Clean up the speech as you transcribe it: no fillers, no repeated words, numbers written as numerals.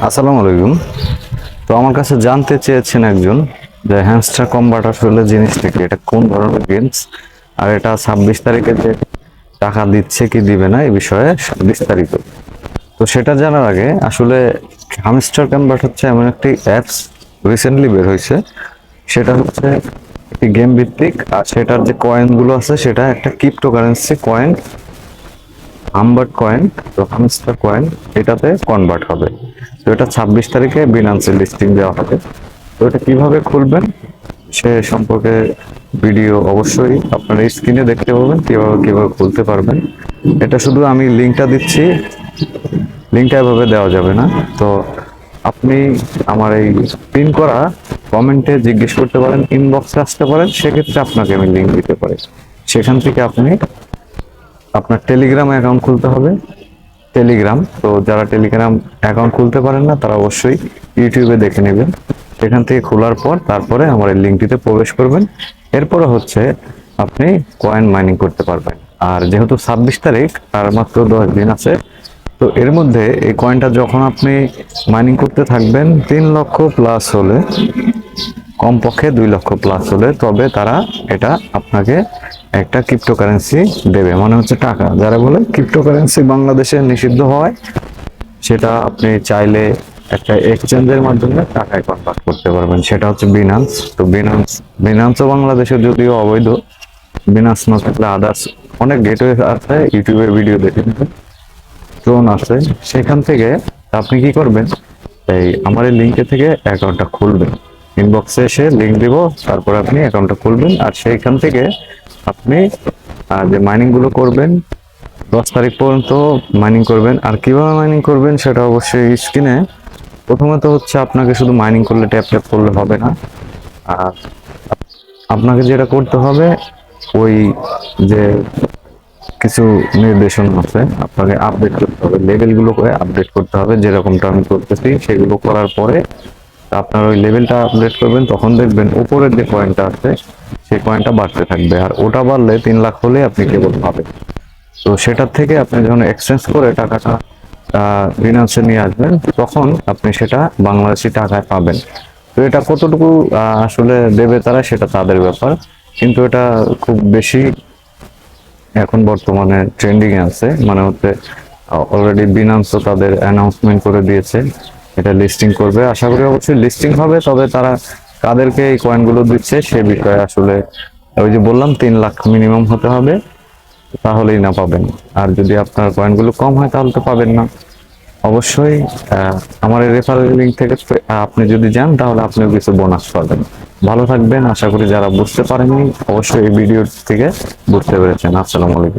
আসসালামু আলাইকুম। তো আমার কাছে জানতে চেয়েছেন একজন যে হ্যামস্টার কম্বাট আসলে জিনিসটা কি, এটা কোন ধরনের গেমস, আর এটা 26 তারিখে যে টাকা দিচ্ছে কি দিবে না এই বিষয়ে বিস্তারিত। তো সেটা জানার আগে আসলে হ্যামস্টার কম্বাট হচ্ছে এমন একটি অ্যাপস, রিসেন্টলি বের হয়েছে। সেটা হচ্ছে একটি গেম ভিত্তিক, আর সেটার যে কয়েনগুলো আছে সেটা একটা ক্রিপ্টোকারেন্সি কয়েন, হামবার্ট কয়েন। তো হামস্টার কয়েন এটাতে কনভার্ট হবে। তো এটা 26 তারিখে বিনান্সে লিস্টিং দেওয়া হবে। তো এটা কিভাবে খুলবেন সে সম্পর্কে ভিডিও অবশ্যই আপনারা স্ক্রিনে দেখতে পাবেন, কিভাবে কিভাবে খুলতে পারবেন। এটা শুধু আমি লিঙ্কটা দিচ্ছি, লিঙ্কটা এভাবে দেওয়া যাবে না। তো আপনি আমার এই পিন করা কমেন্টে জিজ্ঞেস করতে পারেন, ইনবক্সে আসতে পারেন, সেক্ষেত্রে আপনাকে আমি লিঙ্ক দিতে পারি। সেখান থেকে আপনি আপনার টেলিগ্রাম অ্যাকাউন্ট খুলতে হবে। টেলিগ্রাম, তো যারা টেলিগ্রাম অ্যাকাউন্ট খুলতে পারেন না তারা অবশ্যই ইউটিউবে দেখে নেবেন। সেখান থেকে খোলার পর তারপরে আমার এই লিঙ্কটিতে প্রবেশ করবেন। এরপরে হচ্ছে আপনি কয়েন মাইনিং করতে পারবেন। আর যেহেতু 26 তারিখ, আর মাত্র 10 দিন আছে, তো এর মধ্যে এই কয়েনটা যখন আপনি মাইনিং করতে থাকবেন 3 লক্ষ প্লাস হলে, কমপক্ষে 2 লক্ষ প্লাস হলে, তবে তারা এটা আপনাকে একটা ক্রিপ্টোকারেন্সি দেবে, মানে হচ্ছে টাকা। যারা বলে ক্রিপ্টোকারেন্সি বাংলাদেশে নিষিদ্ধ হয়, সেটা আপনি চাইলে একটা এক্সচেঞ্জের মাধ্যমে টাকায় কনভার্ট করতে পারবেন, সেটা হচ্ছে বিনান্স। তো বিনান্সও বাংলাদেশে যদিও অবৈধ, বিনান্স না থাকলে আদার্স অনেক গেটওয়ে আছে, ইউটিউবে ভিডিও দেখে নেবেন, ট্রোন আছে। সেখান থেকে আপনি কি করবেন, এই আমার এই লিঙ্কে থেকে অ্যাকাউন্টটা খুলবেন। ইনবক্সে এসে লিঙ্ক দিব, তারপর আপনি অ্যাকাউন্টটা খুলবেন। আর সেইখান থেকে আপনি যে মাইনিং গুলো করবেন 10 তারিখ পর্যন্ত মাইনিং করবেন। আর কিভাবে মাইনিং করবেন সেটা অবশ্যই স্ক্রিনে। প্রথমত হচ্ছে আপনাকে শুধু মাইনিং করলে ট্যাপ ট্যাপ করলে হবে না। আর আপনাকে যেটা করতে হবে, ওই যে কিছু নির্দেশনা আছে, আপনাকে আপডেট করতে হবে, লেভেলগুলো করে আপডেট করতে হবে, যেরকমটা আমি করতেছি। সেগুলো করার পরে আপনার ওই লেভেলটা আপডেট করবেন, তখন দেখবেন উপরের যে কয়েনটা আছে সেই কয়েনটা বাড়তে থাকবে। আর ওটা বাড়লে 3 লাখ হলে আপনি কেবল পাবেন। তো সেটার থেকে আপনি যখন এক্সচেঞ্জ করে টাকাটা বিনান্সে নিয়ে আসবেন, তখন আপনি সেটা বাংলাদেশি টাকায় পাবেন। তো এটা কতটুকু আসলে দেবে তারা, সেটা তাদের ব্যাপার, কিন্তু এটা খুব বেশি এখন বর্তমানে ট্রেন্ডিং এ আছে। মানে হচ্ছে অলরেডি বিনান্সও তাদের অ্যানাউন্সমেন্ট করে দিয়েছে এটা লিস্টিং করবে। আশা করি অবশ্যই লিস্টিং হবে, তবে তারা কাদেরকে এই কয়েনগুলো দিচ্ছে সে বিষয়ে আসলে, ওই যে বললাম 3 লাখ মিনিমাম হতে হবে, তাহলেই না পাবেন। আর যদি আপনার কয়েনগুলো কম হয় তাহলে তো পাবেন না। অবশ্যই আমার এই রেফারেল লিঙ্ক থেকে আপনি যদি যান তাহলে আপনিও কিছু বোনাস পাবেন। ভালো থাকবেন। আশা করি যারা বুঝতে পারেননি অবশ্যই এই ভিডিও থেকে বুঝতে পেরেছেন। আসসালামু আলাইকুম।